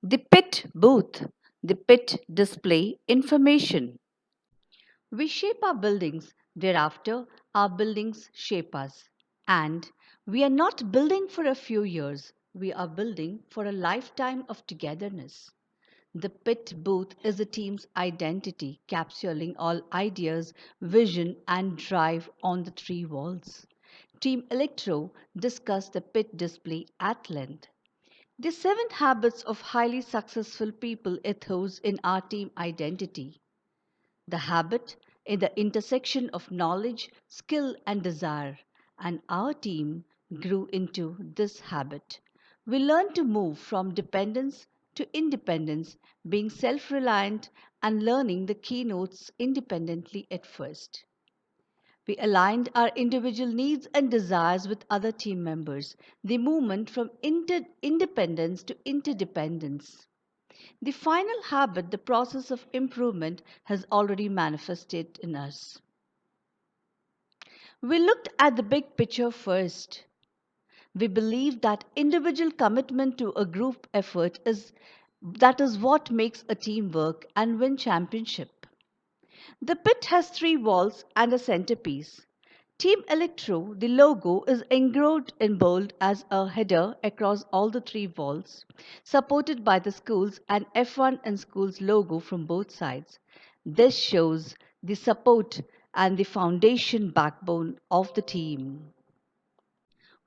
The pit booth, the pit display information. We shape our buildings, thereafter, our buildings shape us. And we are not building for a few years, we are building for a lifetime of togetherness. The pit booth is a team's identity, capsuling all ideas, vision, and drive on the three walls. Team Electro discussed the pit display at length. The seven habits of highly successful people ethos in our team identity. The habit in the intersection of knowledge, skill, and desire. And our team grew into this habit. We learned to move from dependence to independence, being self reliant and learning the keynotes independently at first. We aligned our individual needs and desires with other team members, the movement from independence to interdependence. The final habit, the process of improvement, has already manifested in us. We looked at the big picture first. We believe that individual commitment to a group effort is what makes a team work and win championship. The pit has three walls and a centerpiece. Team Electro, the logo, is engraved in bold as a header across all the three walls, supported by the schools and F1 and schools logo from both sides. This shows the support and the foundation backbone of the team.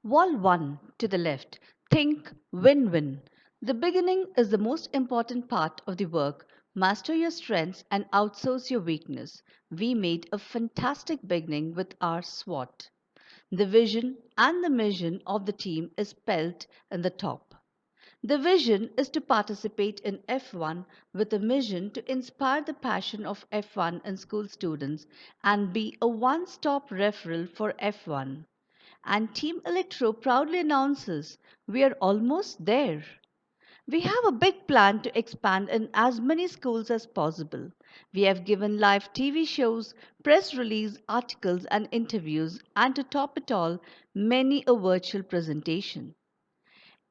Wall 1 to the left. Think win win. The beginning is the most important part of the work. Master your strengths and outsource your weakness. We made a fantastic beginning with our SWOT. The vision and the mission of the team is spelled in the top. The vision is to participate in F1 with a mission to inspire the passion of F1 and school students and be a one stop referral for F1. And Team Electro proudly announces we are almost there. We have a big plan to expand in as many schools as possible. We have given live TV shows, press release, articles, and interviews, and to top it all, many a virtual presentation.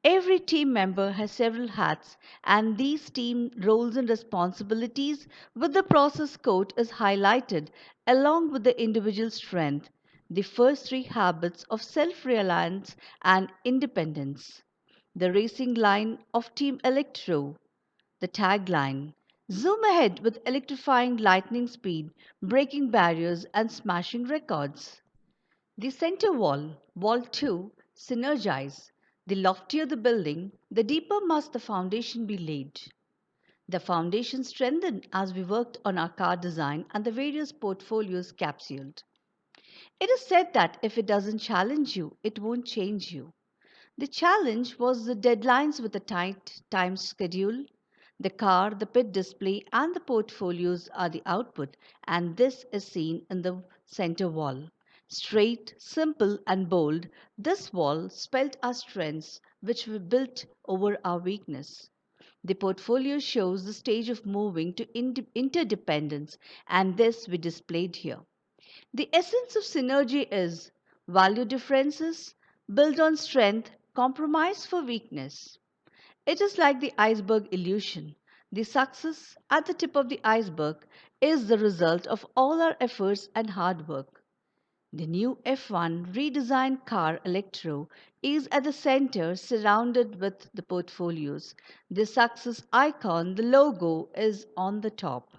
Every team member has several hats, and these team roles and responsibilities with the process code is highlighted along with the individual strength, the first three habits of self reliance and independence. The racing line of Team Electro, the tagline: Zoom ahead with electrifying lightning speed, breaking barriers, and smashing records. The center wall, Wall 2, synergize. The loftier the building, the deeper must the foundation be laid. The foundation strengthened as we worked on our car design and the various portfolios capsuled. It is said that if it doesn't challenge you, it won't change you. The challenge was the deadlines with a tight time schedule. The car, the pit display, and the portfolios are the output, and this is seen in the center wall. Straight, simple, and bold, this wall spelled our strengths, which we built over our weakness. The portfolio shows the stage of moving to interdependence, and this we displayed here. The essence of synergy is value differences, build on strength, compromise for weakness. It is like the iceberg illusion. The success at the tip of the iceberg is the result of all our efforts and hard work. The new F1 redesigned car Electro is at the center surrounded with the portfolios. The success icon, the logo, is on the top.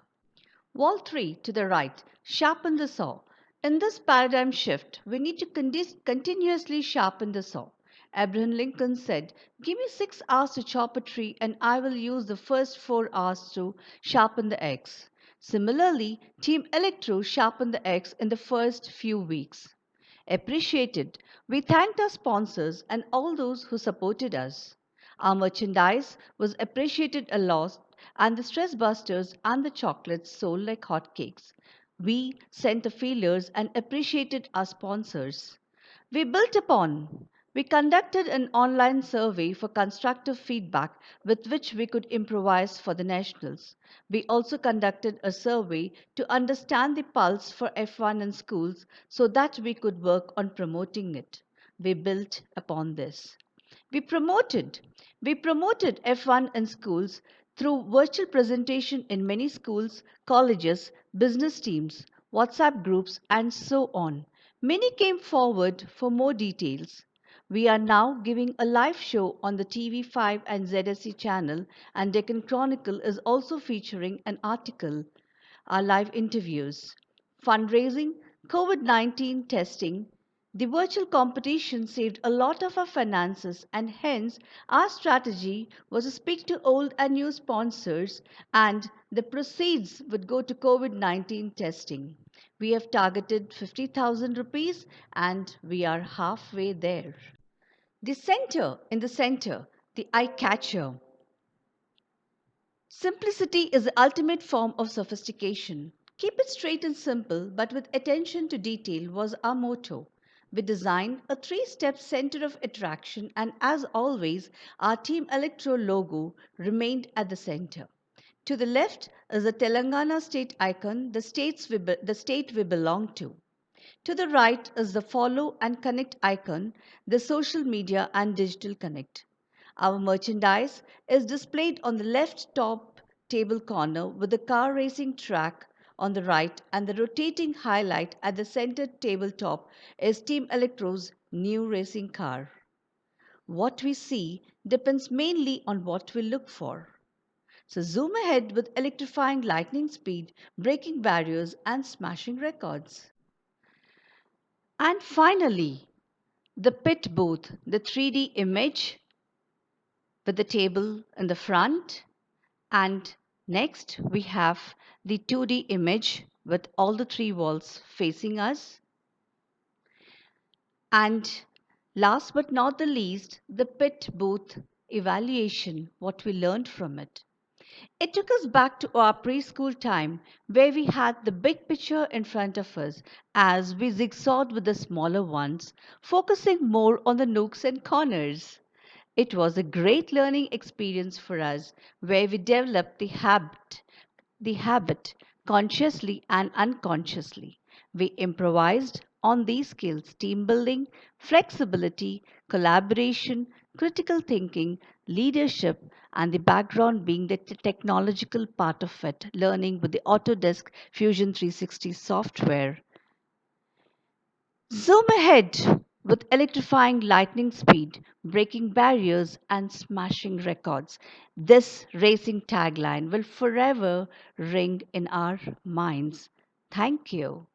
Wall 3 to the right, sharpen the saw. In this paradigm shift, we need to continuously sharpen the saw. Abraham Lincoln said, "Give me 6 hours to chop a tree, and I will use the first 4 hours to sharpen the axe." Similarly, Team Electro sharpened the axe in the first few weeks. Appreciated, we thanked our sponsors and all those who supported us. Our merchandise was appreciated a lot, and the stress busters and the chocolates sold like hotcakes. We sent the feelers and appreciated our sponsors. We built upon. We conducted an online survey for constructive feedback with which we could improvise for the nationals. We also conducted a survey to understand the pulse for F1 in schools so that we could work on promoting it. We built upon this. We promoted we promoted F1 in schools through virtual presentation in many schools, colleges, business teams, WhatsApp groups and so on. Many came forward for more details. We are now giving a live show on the TV5 and ZSC channel, and Deccan Chronicle is also featuring an article, our live interviews, fundraising, COVID 19 testing. The virtual competition saved a lot of our finances, and hence our strategy was to speak to old and new sponsors, and the proceeds would go to COVID 19 testing. We have targeted 50,000 rupees, and we are halfway there. In the center, the eye catcher. Simplicity is the ultimate form of sophistication. Keep it straight and simple, but with attention to detail was our motto. We designed a three-step center of attraction, and as always, our Team Electro logo remained at the center. To the left is the Telangana state icon, the state we belong to. To the right is the follow and connect icon, the social media and digital connect. Our merchandise is displayed on the left top table corner with the car racing track on the right, and the rotating highlight at the center tabletop is Team Electro's new racing car. What we see depends mainly on what we look for. So zoom ahead with electrifying lightning speed, breaking barriers and smashing records. And finally, the pit booth, the 3D image with the table in the front. And next, we have the 2D image with all the three walls facing us. And last but not the least, the pit booth evaluation, what we learned from it. It took us back to our preschool time where we had the big picture in front of us as we zigzagged with the smaller ones, focusing more on the nooks and corners. It was a great learning experience for us where we developed the habit consciously and unconsciously. We improvised on these skills: team building, flexibility, collaboration, critical thinking, leadership, and the background being the technological part of it, learning with the Autodesk Fusion 360 software. Zoom ahead with electrifying lightning speed, breaking barriers, and smashing records. This racing tagline will forever ring in our minds. Thank you.